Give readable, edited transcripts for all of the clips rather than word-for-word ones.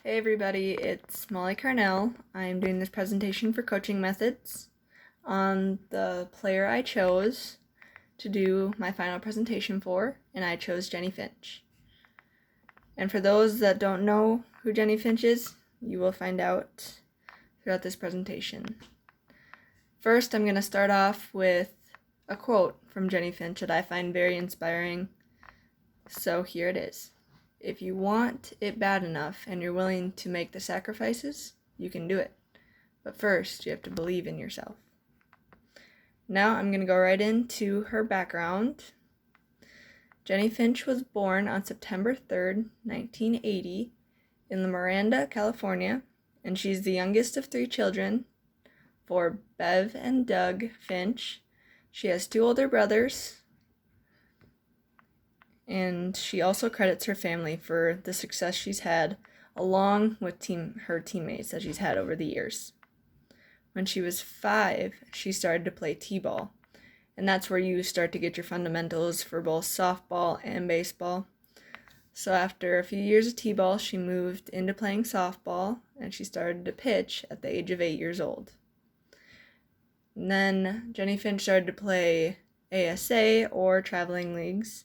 Hey everybody, it's Molly Carnell. I'm doing this presentation for coaching methods on the player I chose to do my final presentation for, and I chose Jennie Finch. And for those that don't know who Jennie Finch is, you will find out throughout this presentation. First, I'm going to start off with a quote from Jennie Finch that I find very inspiring. So here it is. If you want it bad enough and you're willing to make the sacrifices, you can do it. But first, you have to believe in yourself. Now I'm going to go right into her background. Jennie Finch was born on September 3rd, 1980, in La Miranda, California, and she's the youngest of 3 children for Bev and Doug Finch. She has 2 older brothers, and she also credits her family for the success she's had, along with her teammates that she's had over the years. When she was 5, she started to play t-ball, and that's where you start to get your fundamentals for both softball and baseball. So after a few years of t-ball, she moved into playing softball, and she started to pitch at the age of 8 years old. And then Jennie Finch started to play ASA, or traveling leagues,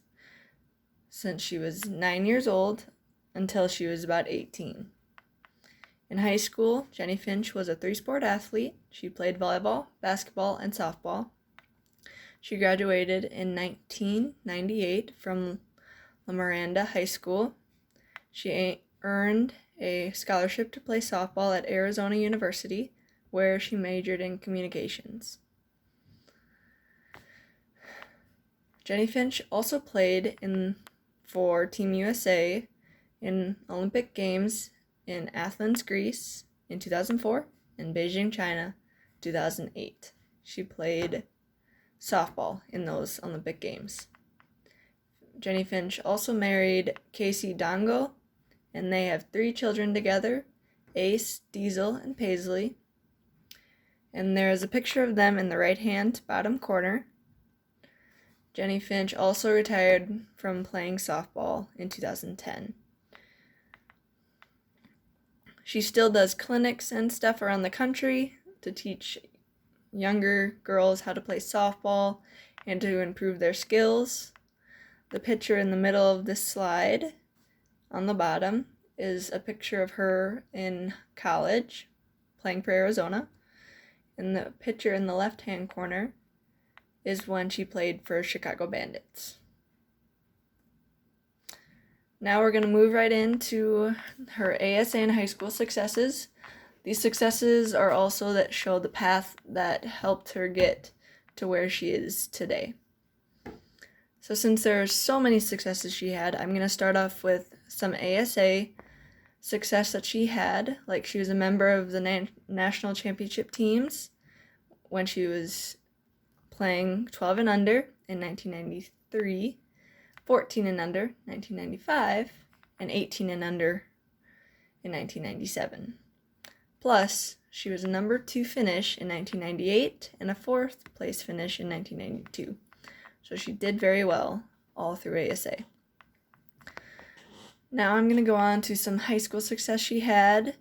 since she was 9 years old until she was about 18. In high school, Jennie Finch was a 3-sport athlete. She played volleyball, basketball, and softball. She graduated in 1998 from La Miranda High School. She earned a scholarship to play softball at Arizona University, where she majored in communications. Jennie Finch also played for Team USA in Olympic Games in Athens, Greece in 2004 and Beijing, China 2008. She played softball in those Olympic Games. Jennie Finch also married Casey Dongo, and they have 3 children together, Ace, Diesel, and Paisley. And there is a picture of them in the right-hand bottom corner. Jennie Finch also retired from playing softball in 2010. She still does clinics and stuff around the country to teach younger girls how to play softball and to improve their skills. The picture in the middle of this slide on the bottom is a picture of her in college playing for Arizona. And the picture in the left-hand corner is when she played for Chicago Bandits. Now we're going to move right into her ASA and high school successes. These successes are also that show the path that helped her get to where she is today. So since there are so many successes she had, I'm going to start off with some ASA success that she had. Like, she was a member of the national championship teams when she was playing 12 and under in 1993, 14 and under 1995, and 18 and under in 1997. Plus, she was a number 2 finish in 1998 and a 4th place finish in 1992. So she did very well all through ASA. Now I'm going to go on to some high school success she had.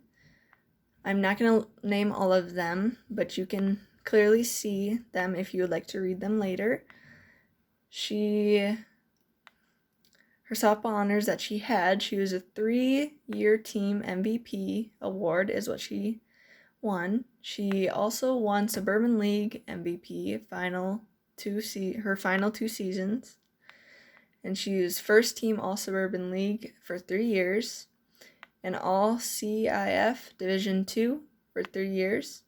I'm not going to name all of them, but you can clearly see them if you would like to read them later. Her softball honors that she had, she was a 3-year team MVP award is what she won. She also won Suburban League MVP her final 2 seasons. And she was first team All-Suburban League for 3 years and All-CIF Division II for 3 years,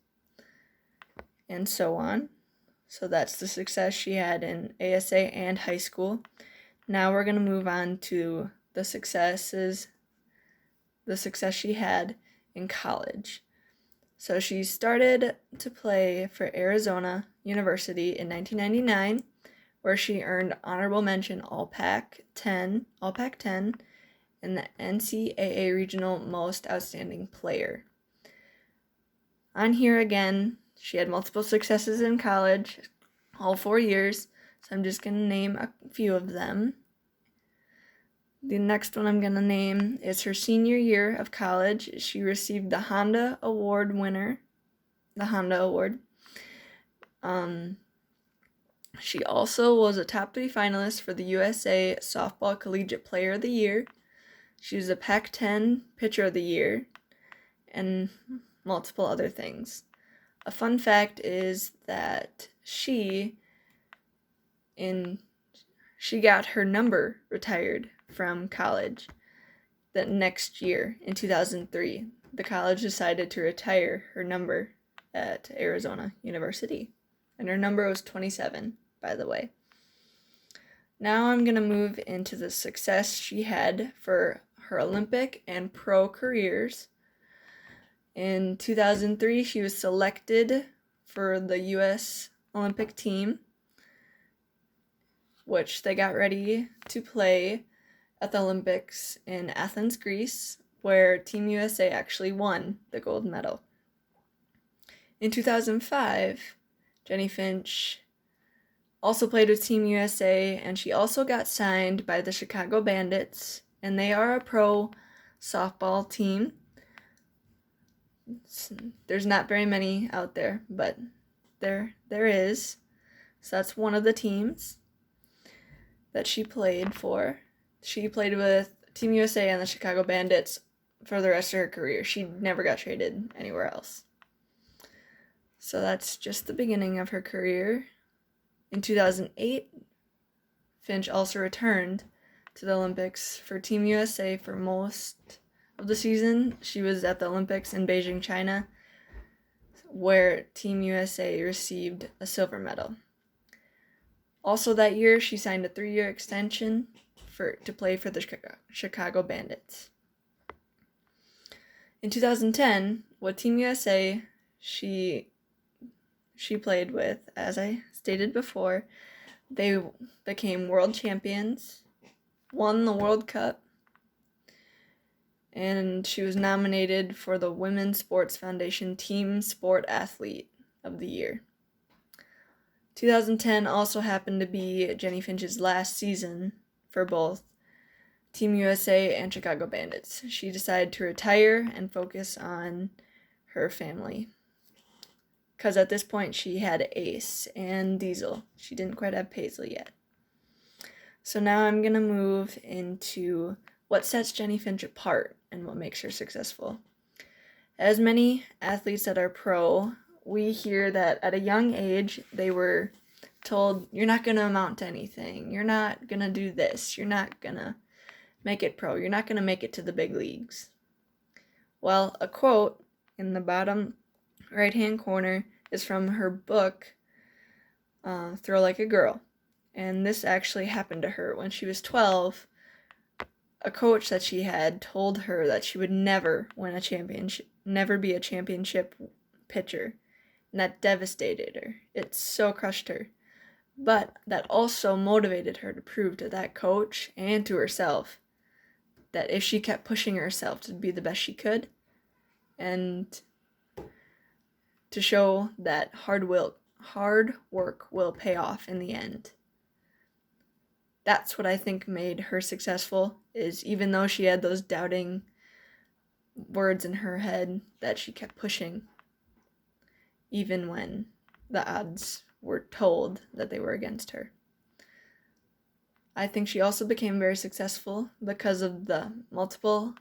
and so on. So that's the success she had in ASA and high school. Now we're going to move on to the success she had in college. So she started to play for Arizona University in 1999, where she earned honorable mention All-Pac-10 and the NCAA Regional Most Outstanding Player. On here again, she had multiple successes in college, all 4 years, so I'm just going to name a few of them. The next one I'm going to name is her senior year of college. She received the Honda Award winner, the Honda Award. She also was a top 3 finalist for the USA Softball Collegiate Player of the Year. She was a Pac-10 Pitcher of the Year, and multiple other things. A fun fact is that she got her number retired from college that next year in 2003. The college decided to retire her number at Arizona University, and her number was 27, by the way. Now I'm going to move into the success she had for her Olympic and pro careers. In 2003, she was selected for the U.S. Olympic team, which they got ready to play at the Olympics in Athens, Greece, where Team USA actually won the gold medal. In 2005, Jennie Finch also played with Team USA, and she also got signed by the Chicago Bandits, and they are a pro softball team. There's not very many out there, but there is. So that's one of the teams that she played for. She played with Team USA and the Chicago Bandits for the rest of her career. She never got traded anywhere else. So that's just the beginning of her career. In 2008, Finch also returned to the Olympics for Team USA for most of the season. She was at the Olympics in Beijing, China, where Team USA received a silver medal. Also that year, she signed a 3-year extension to play for the Chicago Bandits. In 2010, with Team USA, she played with, as I stated before, they became world champions, won the World Cup, and she was nominated for the Women's Sports Foundation Team Sport Athlete of the Year. 2010 also happened to be Jennie Finch's last season for both Team USA and Chicago Bandits. She decided to retire and focus on her family, because at this point she had Ace and Diesel. She didn't quite have Paisley yet. So now I'm going to move into what sets Jennie Finch apart and what makes her successful. As many athletes that are pro, we hear that at a young age they were told, you're not going to amount to anything, you're not going to do this, you're not going to make it pro, you're not going to make it to the big leagues. Well, a quote in the bottom right-hand corner is from her book, Throw Like a Girl. And this actually happened to her when she was 12. A coach that she had told her that she would never win a championship, never be a championship pitcher. And that devastated her. It so crushed her. But that also motivated her to prove to that coach and to herself that if she kept pushing herself to be the best she could, and to show that hard work will pay off in the end. That's what I think made her successful, is even though she had those doubting words in her head, that she kept pushing, even when the odds were told that they were against her. I think she also became very successful because of the multiple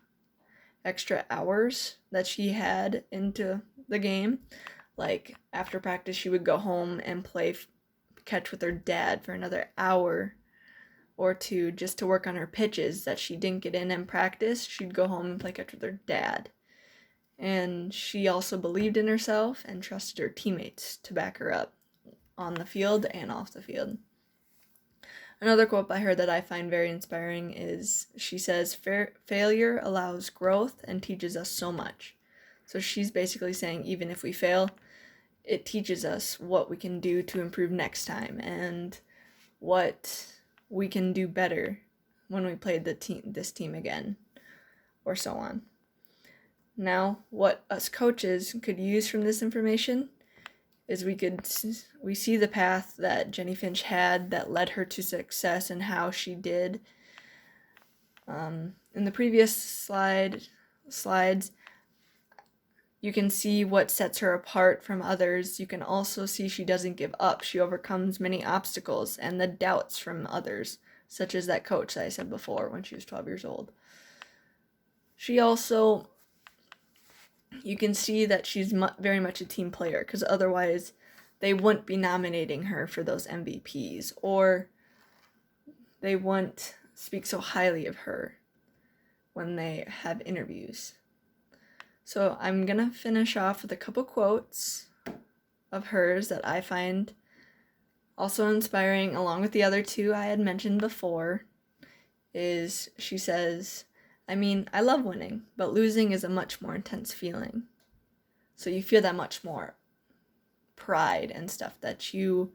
extra hours that she had into the game. Like, after practice, she would go home and play catch with her dad for another hour or two just to work on her pitches that she didn't get in practice. She'd go home and play catch with her dad. And she also believed in herself and trusted her teammates to back her up on the field and off the field. Another quote by her that I find very inspiring is, she says, failure allows growth and teaches us so much. So she's basically saying, even if we fail, it teaches us what we can do to improve next time and what we can do better when we play this team again, or so on. Now, what us coaches could use from this information is we see the path that Jennie Finch had that led her to success and how she did In the previous slides, you can see what sets her apart from others. You can also see she doesn't give up. She overcomes many obstacles and the doubts from others, such as that coach that I said before when she was 12 years old. She also, you can see that she's very much a team player, because otherwise they wouldn't be nominating her for those MVPs, or they wouldn't speak so highly of her when they have interviews. So I'm going to finish off with a couple quotes of hers that I find also inspiring, along with the other two I had mentioned before. She says, I mean, I love winning, but losing is a much more intense feeling. So you feel that much more pride and stuff, that you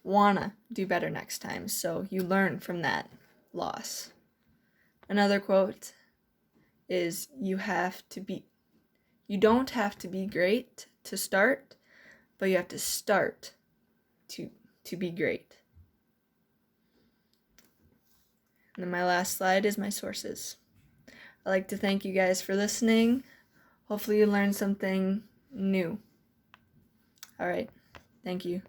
want to do better next time. So you learn from that loss. Another quote is, you don't have to be great to start, but you have to start to be great. And then my last slide is my sources. I'd like to thank you guys for listening. Hopefully you learned something new. All right. Thank you.